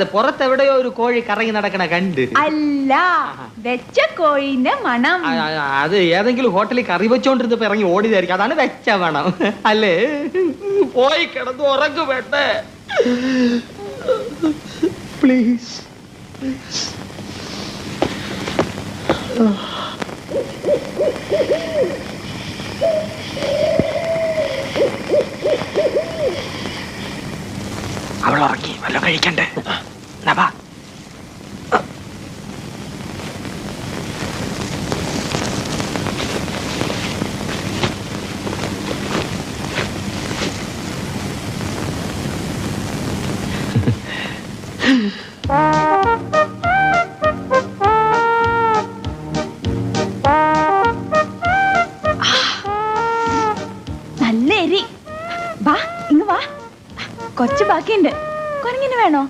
പുറത്തെവിടെയോ ഒരു കോഴി കറങ്ങി നടക്കണ കണ്ട്. അല്ല, വെച്ച കോഴിന്റെ മണം. അത് ഏതെങ്കിലും ഹോട്ടലിൽ കറി വെച്ചോണ്ടിരുന്നപ്പോ ഇറങ്ങി ഓടിയതായിരിക്കും. അതാണ് വെച്ച മണം അല്ലേ? പോയി കിടന്ന് ഉറങ്ങു വേണ്ടേ? പ്ലീസ്. അവൾ ഉറങ്ങി, വല്ല കഴിക്കണ്ടേ? നവാ നല്ല എരി. വാ ഇങ്ങ് വാ, കുറച്ച് ബാക്കിയുണ്ട്. കുരങ്ങിന് വേണോ?